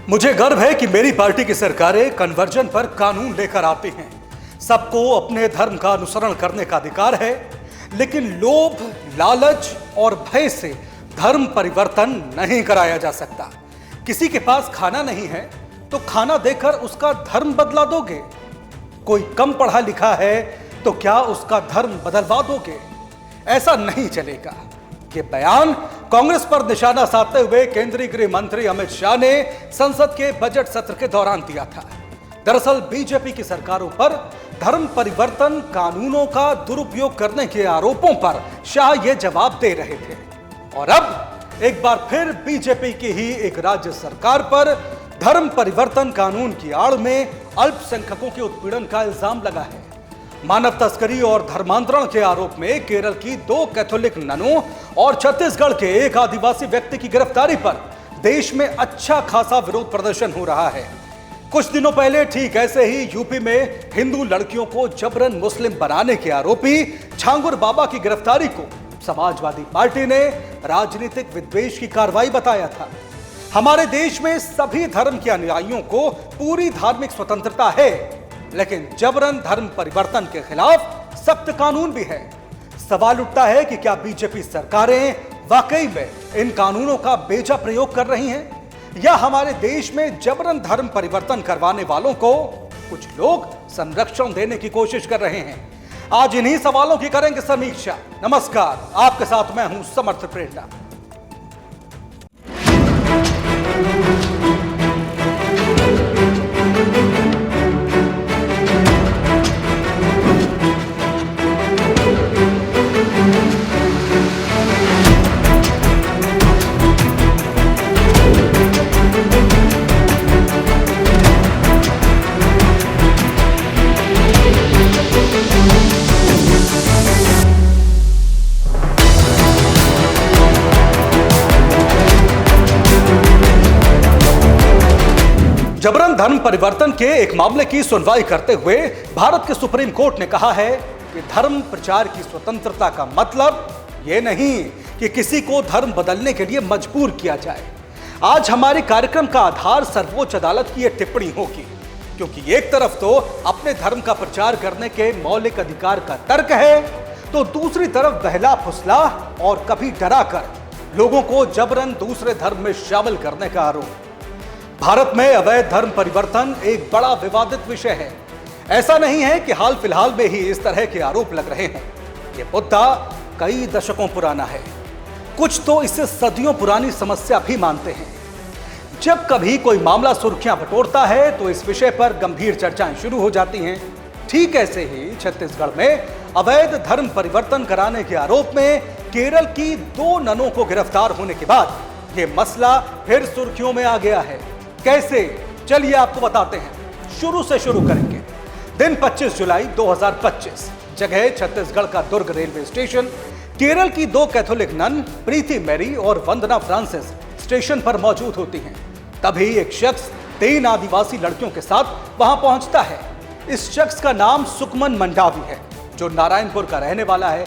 मुझे गर्व है कि मेरी पार्टी की सरकारें कन्वर्जन पर कानून लेकर आती हैं। सबको अपने धर्म का अनुसरण करने का अधिकार है, लेकिन लोभ, लालच और भय से धर्म परिवर्तन नहीं कराया जा सकता। किसी के पास खाना नहीं है तो खाना देकर उसका धर्म बदला दोगे? कोई कम पढ़ा लिखा है तो क्या उसका धर्म बदलवा दोगे? ऐसा नहीं चलेगा। ये बयान कांग्रेस पर निशाना साधते हुए केंद्रीय गृह मंत्री अमित शाह ने संसद के बजट सत्र के दौरान दिया था। दरअसल बीजेपी की सरकारों पर धर्म परिवर्तन कानूनों का दुरुपयोग करने के आरोपों पर शाह ये जवाब दे रहे थे। और अब एक बार फिर बीजेपी की ही एक राज्य सरकार पर धर्म परिवर्तन कानून की आड़ में अल्पसंख्यकों के उत्पीड़न का इल्जाम लगा है। मानव तस्करी और धर्मांतरण के आरोप में केरल की 2 कैथोलिक ननों और छत्तीसगढ़ के एक आदिवासी व्यक्ति की गिरफ्तारी पर देश में अच्छा खासा विरोध प्रदर्शन हो रहा है। कुछ दिनों पहले ठीक ऐसे ही यूपी में हिंदू लड़कियों को जबरन मुस्लिम बनाने के आरोपी छांगुर बाबा की गिरफ्तारी को समाजवादी पार्टी ने राजनीतिक विद्वेष की कार्रवाई बताया था। हमारे देश में सभी धर्म के अनुयायियों को पूरी धार्मिक स्वतंत्रता है, लेकिन जबरन धर्म परिवर्तन के खिलाफ सख्त कानून भी है। सवाल उठता है कि क्या बीजेपी सरकारें वाकई में इन कानूनों का बेजा प्रयोग कर रही हैं, या हमारे देश में जबरन धर्म परिवर्तन करवाने वालों को कुछ लोग संरक्षण देने की कोशिश कर रहे हैं? आज इन्हीं सवालों की करेंगे समीक्षा। नमस्कार, आपके साथ मैं हूं समर्थ प्रेरणा। जबरन धर्म परिवर्तन के एक मामले की सुनवाई करते हुए भारत के सुप्रीम कोर्ट ने कहा है कि धर्म प्रचार की स्वतंत्रता का मतलब यह नहीं कि किसी को धर्म बदलने के लिए मजबूर किया जाए। आज हमारे कार्यक्रम का आधार सर्वोच्च अदालत की यह टिप्पणी होगी, क्योंकि एक तरफ तो अपने धर्म का प्रचार करने के मौलिक अधिकार का तर्क है, तो दूसरी तरफ बहला फुसला और कभी डराकर लोगों को जबरन दूसरे धर्म में शामिल करने का आरोप। भारत में अवैध धर्म परिवर्तन एक बड़ा विवादित विषय है। ऐसा नहीं है कि हाल फिलहाल में ही इस तरह के आरोप लग रहे हैं। यह मुद्दा कई दशकों पुराना है। कुछ तो इसे सदियों पुरानी समस्या भी मानते हैं। जब कभी कोई मामला सुर्खियां बटोरता है तो इस विषय पर गंभीर चर्चाएं शुरू हो जाती हैं। ठीक ऐसे ही छत्तीसगढ़ में अवैध धर्म परिवर्तन कराने के आरोप में केरल की 2 ननों को गिरफ्तार होने के बाद यह मसला फिर सुर्खियों में आ गया है। कैसे? चलिए आपको बताते हैं। शुरू से शुरू करेंगे। दिन 25 जुलाई 2025, जगह छत्तीसगढ़ का दुर्ग रेलवे स्टेशन। केरल की 2 कैथोलिक नन प्रीति मैरी और वंदना फ्रांसिस स्टेशन पर मौजूद होती हैं। तभी एक शख्स 3 आदिवासी लड़कियों के साथ वहां पहुंचता है। इस शख्स का नाम सुकमन मंडावी है, जो नारायणपुर का रहने वाला है।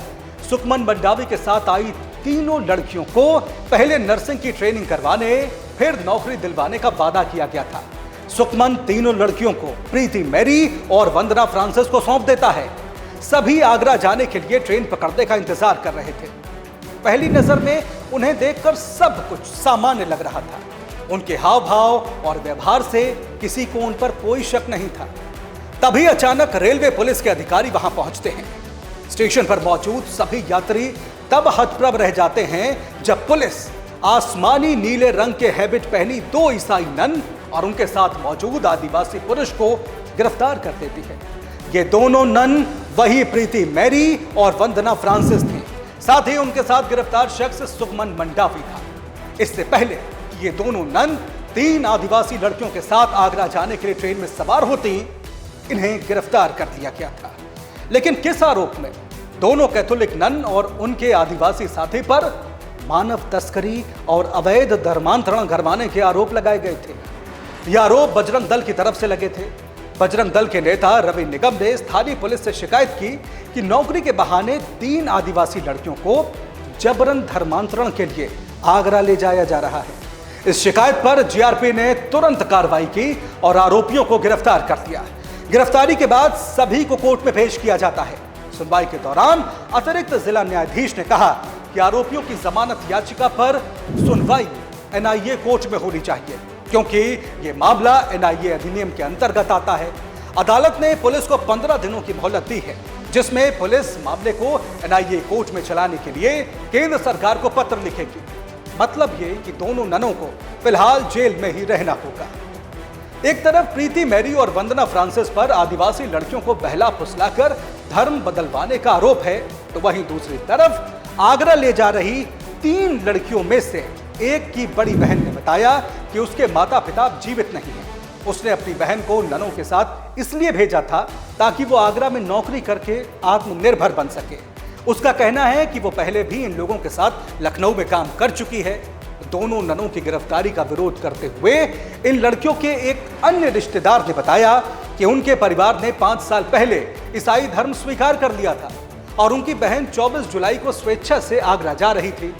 सुकमन मंडावी के साथ आई तीनों लड़कियों को पहले नर्सिंग की ट्रेनिंग करवाने, फिर नौकरी दिलवाने का वादा किया गया था। सुकमन तीनों लड़कियों को प्रीति मैरी और वंदना फ्रांसिस को सौंप देता है। सभी आगरा जाने के लिए ट्रेन पकड़ने का इंतजार कर रहे थे। पहली नजर में उन्हें देखकर सब कुछ सामान्य लग रहा था। उनके हाव भाव और व्यवहार से किसी को उन पर कोई शक नहीं था। तभी अचानक रेलवे पुलिस के अधिकारी वहां पहुंचते हैं। स्टेशन पर मौजूद सभी यात्री तब हतप्रभ रह जाते हैं जब पुलिस आसमानी नीले रंग के हैबिट पहनी 2 ईसाई नन और उनके साथ मौजूद आदिवासी पुरुष को गिरफ्तार कर देती है। ये दोनों नन वही प्रीति मैरी और वंदना फ्रांसिस थी। साथ ही उनके साथ गिरफ्तार शख्स सुकमन मंडावी था। इससे पहले कि ये दोनों नन 3 आदिवासी लड़कियों के साथ आगरा जाने के लिए ट्रेन में सवार होती, इन्हें गिरफ्तार कर लिया गया था। लेकिन किस आरोप में? दोनों कैथोलिक नन और उनके आदिवासी साथी पर मानव तस्करी और अवैध धर्मांतरण करवाने के आरोप लगाए गए थे। यह आरोप बजरंग दल की तरफ से लगे थे। बजरंग दल के नेता रवि निगम ने स्थानीय पुलिस से शिकायत की कि नौकरी के बहाने 3 आदिवासी लड़कियों को जबरन धर्मांतरण के लिए आगरा ले जाया जा रहा है। इस शिकायत पर जीआरपी ने तुरंत कार्रवाई की और आरोपियों को गिरफ्तार कर लिया। गिरफ्तारी के बाद सभी को कोर्ट में पेश किया जाता है। सुनवाई के दौरान अतिरिक्त जिला न्यायाधीश ने कहा कि आरोपियों की जमानत याचिका पर सुनवाई एनआईए कोर्ट में होनी चाहिए, क्योंकि यह मामला एनआईए अधिनियम के अंतर्गत आता है। अदालत ने पुलिस को 15 दिनों की मोहलत दी है, जिसमें पुलिस मामले को एनआईए कोर्ट में चलाने के लिए केंद्र सरकार को पत्र लिखेगी। मतलब ये कि दोनों ननों को फिलहाल जेल में ही रहना होगा। एक तरफ प्रीति मैरी और वंदना फ्रांसिस पर आदिवासी लड़कियों को बहला फुसलाकर धर्म बदलवाने का आरोप है, तो वहीं दूसरी तरफ आगरा ले जा रही 3 लड़कियों में से एक की बड़ी बहन ने बताया कि उसके माता पिता जीवित नहीं हैं। उसने अपनी बहन को ननों के साथ इसलिए भेजा था ताकि वो आगरा में नौकरी करके आत्मनिर्भर बन सके। उसका कहना है कि वो पहले भी इन लोगों के साथ लखनऊ में काम कर चुकी है। दोनों ननों की गिरफ्तारी का विरोध करते हुए इन लड़कियों के एक अन्य रिश्तेदार ने बताया कि उनके परिवार ने 5 साल पहले ईसाई धर्म स्वीकार कर लिया था और उनकी बहन 24 जुलाई को स्वेच्छा से आगरा जा रही थी।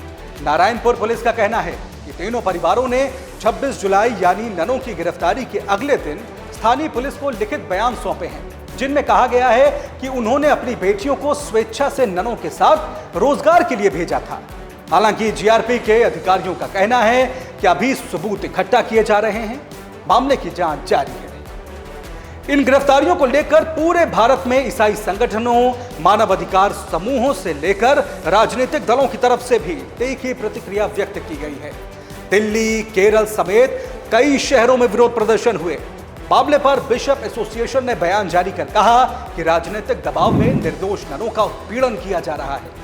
नारायणपुर पुलिस का कहना है कि तीनों परिवारों ने 26 जुलाई यानी ननों की गिरफ्तारी के अगले दिन स्थानीय पुलिस को लिखित बयान सौंपे हैं, जिनमें कहा गया है कि उन्होंने अपनी बेटियों को स्वेच्छा से ननों के साथ रोजगार के लिए भेजा था। हालांकि जीआरपी के अधिकारियों का कहना है कि अभी सबूत इकट्ठा किए जा रहे हैं, मामले की जांच जारी है। इन गिरफ्तारियों को लेकर पूरे भारत में ईसाई संगठनों, मानवाधिकार समूहों से लेकर राजनीतिक दलों की तरफ से भी तीखी प्रतिक्रिया व्यक्त की गई है। दिल्ली, केरल समेत कई शहरों में विरोध प्रदर्शन हुए। मामले पर बिशप एसोसिएशन ने बयान जारी कर कहा कि राजनीतिक दबाव में निर्दोष ननों का उत्पीड़न किया जा रहा है।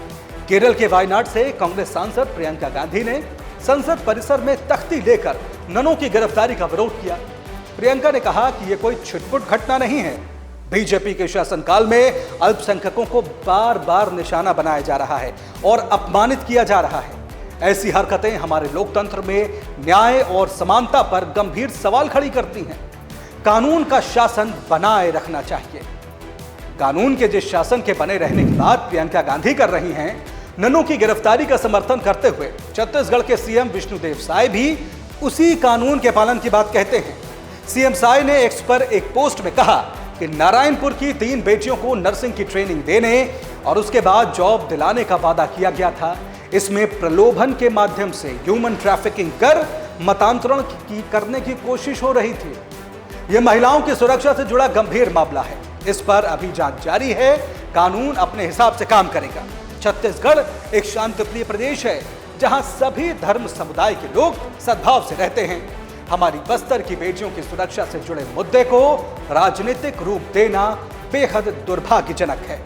केरल के वायनाड से कांग्रेस सांसद प्रियंका गांधी ने संसद परिसर में तख्ती लेकर ननों की गिरफ्तारी का विरोध किया। प्रियंका ने कहा कि यह कोई छुटपुट घटना नहीं है। बीजेपी के शासनकाल में अल्पसंख्यकों को बार बार निशाना बनाया जा रहा है और अपमानित किया जा रहा है। ऐसी हरकतें हमारे लोकतंत्र में न्याय और समानता पर गंभीर सवाल खड़ी करती हैं। कानून का शासन बनाए रखना चाहिए। कानून के जिस शासन के बने रहने की बात प्रियंका गांधी कर रही हैं, ननों की गिरफ्तारी का समर्थन करते हुए छत्तीसगढ़ के सीएम विष्णुदेव साय भी उसी कानून के पालन की बात कहते हैं। सीएम साय ने एक्स पर एक पोस्ट में कहा कि नारायणपुर की 3 बेटियों को नर्सिंग की ट्रेनिंग देने और उसके बाद जॉब दिलाने का वादा किया गया था। इसमें प्रलोभन के माध्यम से ह्यूमन ट्रैफिकिंग कर मतांतरण करने की कोशिश हो रही थी। यह महिलाओं की सुरक्षा से जुड़ा गंभीर मामला है। इस पर अभी जांच जारी है। कानून अपने हिसाब से काम करेगा। छत्तीसगढ़ एक शांतिप्रिय प्रदेश है, जहां सभी धर्म समुदाय के लोग सद्भाव से रहते हैं। हमारी बस्तर की बेटियों की सुरक्षा से जुड़े मुद्दे को राजनीतिक रूप देना बेहद दुर्भाग्यजनक है।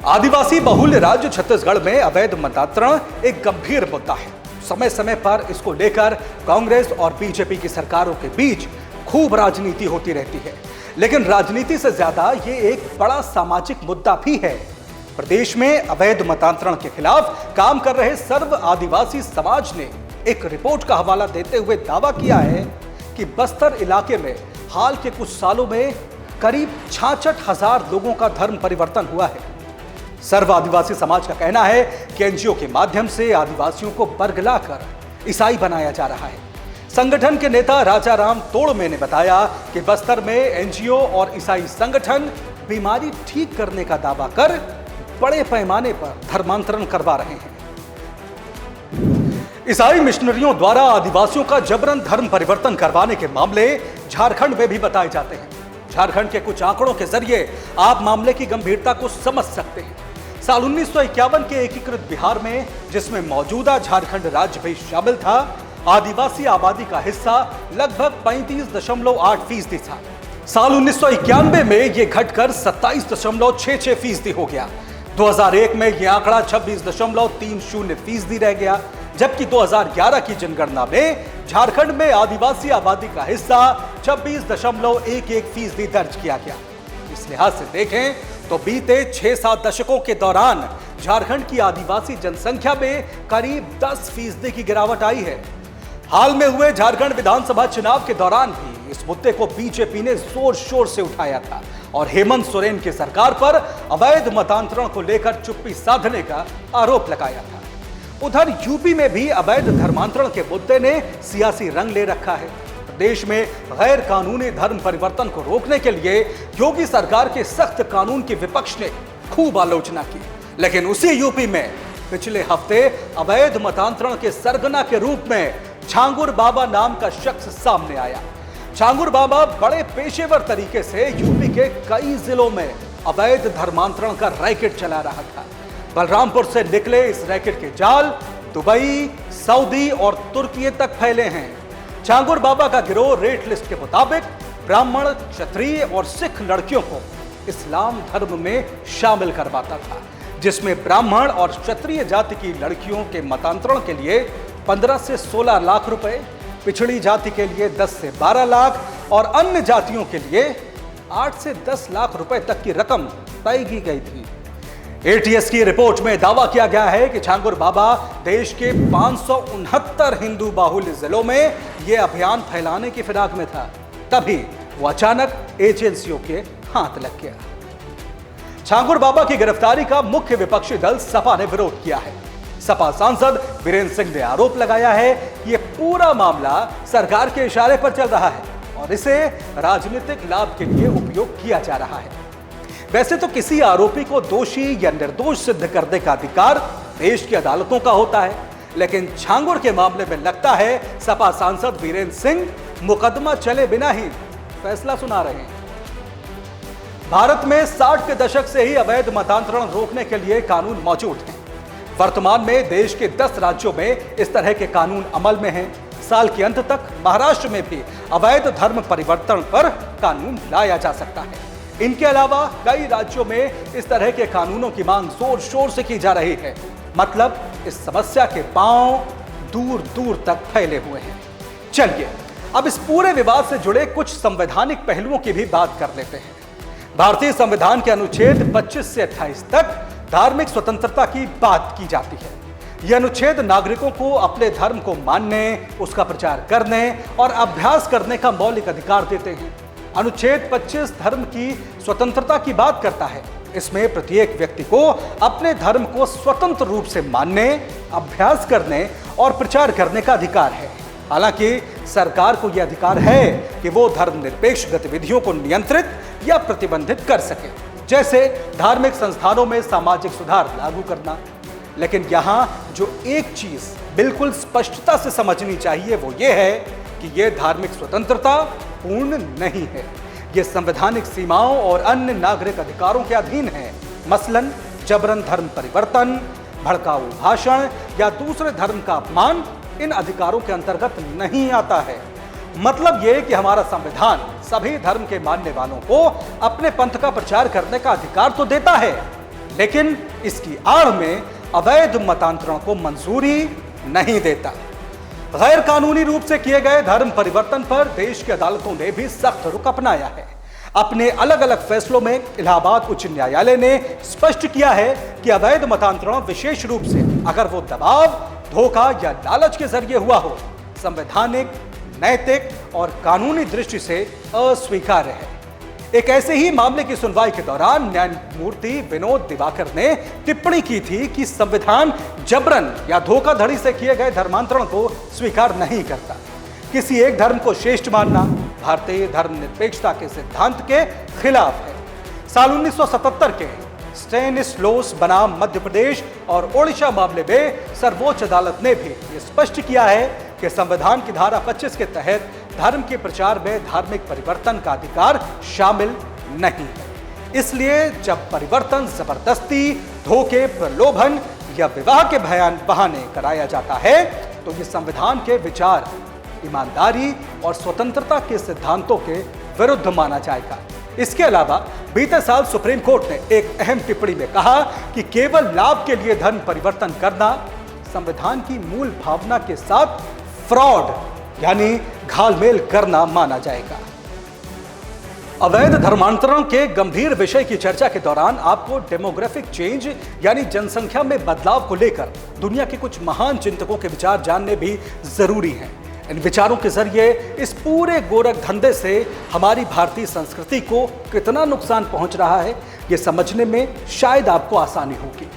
आदिवासी बहुल्य राज्य छत्तीसगढ़ में अवैध मतांतरण एक गंभीर मुद्दा है। समय समय पर इसको लेकर कांग्रेस और बीजेपी की सरकारों के बीच खूब राजनीति होती रहती है, लेकिन राजनीति से ज्यादा ये एक बड़ा सामाजिक मुद्दा भी है। प्रदेश में अवैध मतांतरण के खिलाफ काम कर रहे सर्व आदिवासी समाज ने एक रिपोर्ट का हवाला देते हुए दावा किया है कि बस्तर इलाके में हाल के कुछ सालों में करीब 66,000 लोगों का धर्म परिवर्तन हुआ है। सर्व आदिवासी समाज का कहना है कि एनजीओ के माध्यम से आदिवासियों को बरगलाकर ईसाई बनाया जा रहा है। संगठन के नेता राजा राम तोड़मे ने बताया कि बस्तर में एनजीओ और ईसाई संगठन बीमारी ठीक करने का दावा कर बड़े पैमाने पर धर्मांतरण करवा रहे हैं। ईसाई मिशनरियों द्वारा आदिवासियों का जबरन धर्म परिवर्तन करवाने के मामले झारखंड में भी बताए जाते हैं। झारखंड के कुछ आंकड़ों के जरिए आप मामले की गंभीरता को समझ सकते हैं। साल 1951 के एकीकृत बिहार में, जिसमें मौजूदा झारखंड राज्य भी शामिल था, आदिवासी आबादी का हिस्सा लगभग 35.8% था। साल 1991 में यह घटकर 27.66% हो गया। 2001 में यह आंकड़ा 26.30% रह गया, जबकि 2011 की जनगणना में झारखंड में आदिवासी आबादी का हिस्सा 26.11% दर्ज किया गया। इस लिहाज से देखें तो बीते 6-7 दशकों के दौरान झारखंड की आदिवासी जनसंख्या में करीब 10% की गिरावट आई है। हाल में हुए झारखंड विधानसभा चुनाव के दौरान भी इस मुद्दे को बीजेपी ने जोर शोर से उठाया था और हेमंत सोरेन की सरकार पर अवैध मतांतरण को लेकर चुप्पी साधने का आरोप लगाया था। उधर यूपी में भी अवैध धर्मांतरण के मुद्दे ने सियासी रंग ले रखा है। देश में गैर कानूनी धर्म परिवर्तन को रोकने के लिए योगी सरकार के सख्त कानून की विपक्ष ने खूब आलोचना की, लेकिन उसी यूपी में पिछले हफ्ते अवैध मतांतरण के सरगना के रूप में छांगुर बाबा नाम का शख्स सामने आया। छांगुर बाबा बड़े पेशेवर तरीके से यूपी के कई जिलों में अवैध धर्मांतरण का रैकेट चला रहा था। बलरामपुर से निकले इस रैकेट के जाल दुबई, सऊदी और तुर्की तक फैले हैं। छांगुर बाबा का गिरोह रेट लिस्ट के मुताबिक ब्राह्मण, क्षत्रिय और सिख लड़कियों को इस्लाम धर्म में शामिल करवाता था, जिसमें ब्राह्मण और क्षत्रिय जाति की लड़कियों के मतांतरण के लिए 15 से 16 लाख रुपए, पिछड़ी जाति के लिए 10 से 12 लाख और अन्य जातियों के लिए 8 से 10 लाख रुपए तक की रकम तय की गई थी। एटीएस की रिपोर्ट में दावा किया गया है कि छांगुर बाबा देश के 569 हिंदू बाहुल्य जिलों में यह अभियान फैलाने की फिराक में था। तभी वो अचानक एजेंसियों के हाथ लग गया। छांगुर बाबा की गिरफ्तारी का मुख्य विपक्षी दल सपा ने विरोध किया है। सपा सांसद वीरेंद्र सिंह ने आरोप लगाया है कि यह पूरा मामला सरकार के इशारे पर चल रहा है और इसे राजनीतिक लाभ के लिए उपयोग किया जा रहा है। वैसे तो किसी आरोपी को दोषी या निर्दोष सिद्ध करने का अधिकार देश की अदालतों का होता है, लेकिन छांगुर के मामले में लगता है सपा सांसद वीरेंद्र सिंह मुकदमा चले बिना ही फैसला सुना रहे हैं। भारत में 60 के दशक से ही अवैध मतांतरण रोकने के लिए कानून मौजूद हैं। वर्तमान में देश के 10 राज्यों में इस तरह के कानून अमल में हैं। साल के अंत तक महाराष्ट्र में भी अवैध धर्म परिवर्तन पर कानून लाया जा सकता है। इनके अलावा कई राज्यों में इस तरह के कानूनों की मांग जोर शोर से की जा रही है। मतलब इस समस्या के पांव दूर दूर तक फैले हुए हैं। चलिए अब इस पूरे विवाद से जुड़े कुछ संवैधानिक पहलुओं की भी बात कर लेते हैं। भारतीय संविधान के अनुच्छेद 25 से 28 तक धार्मिक स्वतंत्रता की बात की जाती है। यह अनुच्छेद नागरिकों को अपने धर्म को मानने, उसका प्रचार करने और अभ्यास करने का मौलिक अधिकार देते हैं। अनुच्छेद 25 धर्म की स्वतंत्रता की बात करता है। इसमें प्रत्येक व्यक्ति को अपने धर्म को स्वतंत्र रूप से मानने, अभ्यास करने और प्रचार करने का अधिकार है। हालांकि सरकार को यह अधिकार है कि वो धर्मनिरपेक्ष गतिविधियों को नियंत्रित या प्रतिबंधित कर सके, जैसे धार्मिक संस्थानों में सामाजिक सुधार लागू करना। लेकिन यहाँ जो एक चीज बिल्कुल स्पष्टता से समझनी चाहिए वो ये है कि यह धार्मिक स्वतंत्रता पूर्ण नहीं है। यह संवैधानिक सीमाओं और अन्य नागरिक अधिकारों के अधीन है। मसलन जबरन धर्म परिवर्तन, भड़काऊ भाषण या दूसरे धर्म का अपमान इन अधिकारों के अंतर्गत नहीं आता है। मतलब यह कि हमारा संविधान सभी धर्म के मानने वालों को अपने पंथ का प्रचार करने का अधिकार तो देता है, लेकिन इसकी आड़ में अवैध मतांतरण को मंजूरी नहीं देता। गैर कानूनी रूप से किए गए धर्म परिवर्तन पर देश की अदालतों ने भी सख्त रुख अपनाया है। अपने अलग अलग फैसलों में इलाहाबाद उच्च न्यायालय ने स्पष्ट किया है कि अवैध मतांतरण विशेष रूप से अगर वो दबाव, धोखा या लालच के जरिए हुआ हो, संवैधानिक, नैतिक और कानूनी दृष्टि से अस्वीकार्य है। एक ऐसे ही मामले की सुनवाई के दौरान न्यायमूर्ति विनोद दिवाकर ने टिप्पणी की थी कि संविधान जबरन या धोखाधड़ी से किए गए धर्मांतरण को स्वीकार नहीं करता। किसी एक धर्म को श्रेष्ठ मानना भारतीय धर्मनिरपेक्षता के सिद्धांत के खिलाफ है। साल 1977 के स्टेनिस्लोस बनाम मध्य प्रदेश और ओडिशा मामले में सर्वोच्च अदालत ने भी ये स्पष्ट किया है कि संविधान की धारा 25 के तहत धर्म के प्रचार में धार्मिक परिवर्तन का अधिकार शामिल नहीं है। इसलिए जब परिवर्तन जबरदस्ती, धोखे, प्रलोभन या विवाह के बहाने कराया जाता है तो ये संविधान के विचार, ईमानदारी और स्वतंत्रता के सिद्धांतों के विरुद्ध माना जाएगा। इसके अलावा बीते साल सुप्रीम कोर्ट ने एक अहम टिप्पणी में कहा कि केवल लाभ के लिए धर्म परिवर्तन करना संविधान की मूल भावना के साथ फ्रॉड यानी घालमेल करना माना जाएगा। अवैध धर्मांतरण के गंभीर विषय की चर्चा के दौरान आपको डेमोग्राफिक चेंज यानी जनसंख्या में बदलाव को लेकर दुनिया के कुछ महान चिंतकों के विचार जानने भी जरूरी हैं। इन विचारों के जरिए इस पूरे गोरख धंधे से हमारी भारतीय संस्कृति को कितना नुकसान पहुंच रहा है, ये समझने में शायद आपको आसानी होगी।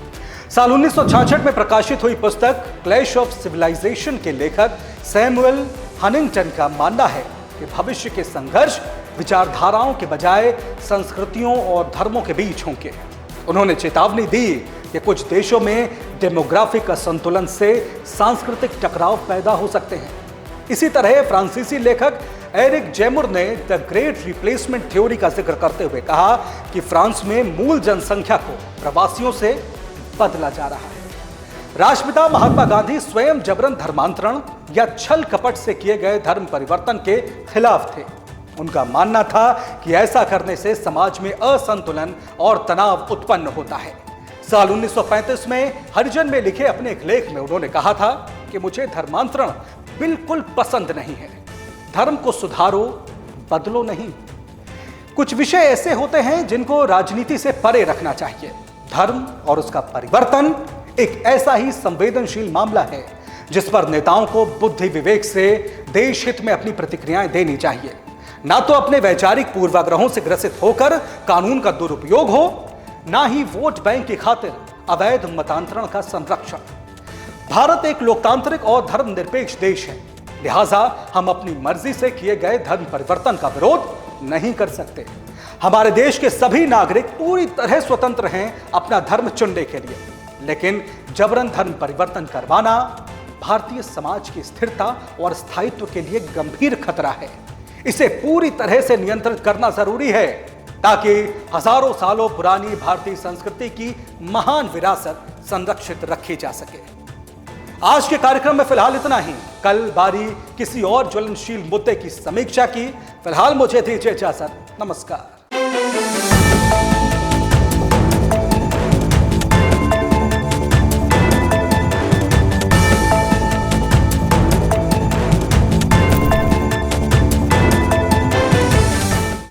साल 1966 में प्रकाशित हुई पुस्तक क्लैश ऑफ सिविलाइजेशन के लेखक सैमुअल हनिंगटन का मानना है कि भविष्य के संघर्ष विचारधाराओं के बजाय संस्कृतियों और धर्मों के बीच होंगे। उन्होंने चेतावनी दी कि कुछ देशों में डेमोग्राफिक असंतुलन से सांस्कृतिक टकराव पैदा हो सकते हैं। इसी तरह फ्रांसीसी लेखक एरिक जेमुर ने द ग्रेट रिप्लेसमेंट थ्योरी का जिक्र करते हुए कहा कि फ्रांस में मूल जनसंख्या को प्रवासियों से बदला जा रहा है। राष्ट्रपिता महात्मा गांधी स्वयं जबरन धर्मांतरण या छल कपट से किए गए धर्म परिवर्तन के खिलाफ थे। उनका मानना था कि ऐसा करने से समाज में असंतुलन और तनाव उत्पन्न होता है। साल 1935 में हरिजन में लिखे अपने एक लेख में उन्होंने कहा था कि मुझे धर्मांतरण बिल्कुल पसंद नहीं है। धर्म को सुधारो, बदलो नहीं। कुछ विषय ऐसे होते हैं जिनको राजनीति से परे रखना चाहिए। धर्म और उसका परिवर्तन एक ऐसा ही संवेदनशील मामला है जिस पर नेताओं को बुद्धि विवेक से देश हित में अपनी प्रतिक्रियाएं देनी चाहिए, ना तो अपने वैचारिक पूर्वाग्रहों से ग्रसित होकर कानून का दुरुपयोग हो, ना ही वोट बैंक की खातिर अवैध मतांतरण का संरक्षण। भारत एक लोकतांत्रिक और धर्मनिरपेक्ष देश है, लिहाजा हम अपनी मर्जी से किए गए धर्म परिवर्तन का विरोध नहीं कर सकते। हमारे देश के सभी नागरिक पूरी तरह स्वतंत्र हैं अपना धर्म चुनने के लिए, लेकिन जबरन धर्म परिवर्तन करवाना भारतीय समाज की स्थिरता और स्थायित्व के लिए गंभीर खतरा है। इसे पूरी तरह से नियंत्रित करना जरूरी है ताकि हजारों सालों पुरानी भारतीय संस्कृति की महान विरासत संरक्षित रखी जा सके। आज के कार्यक्रम में फिलहाल इतना ही। कल बारी किसी और ज्वलनशील मुद्दे की समीक्षा की। फिलहाल मुझे दीजिए इजाजत। नमस्कार।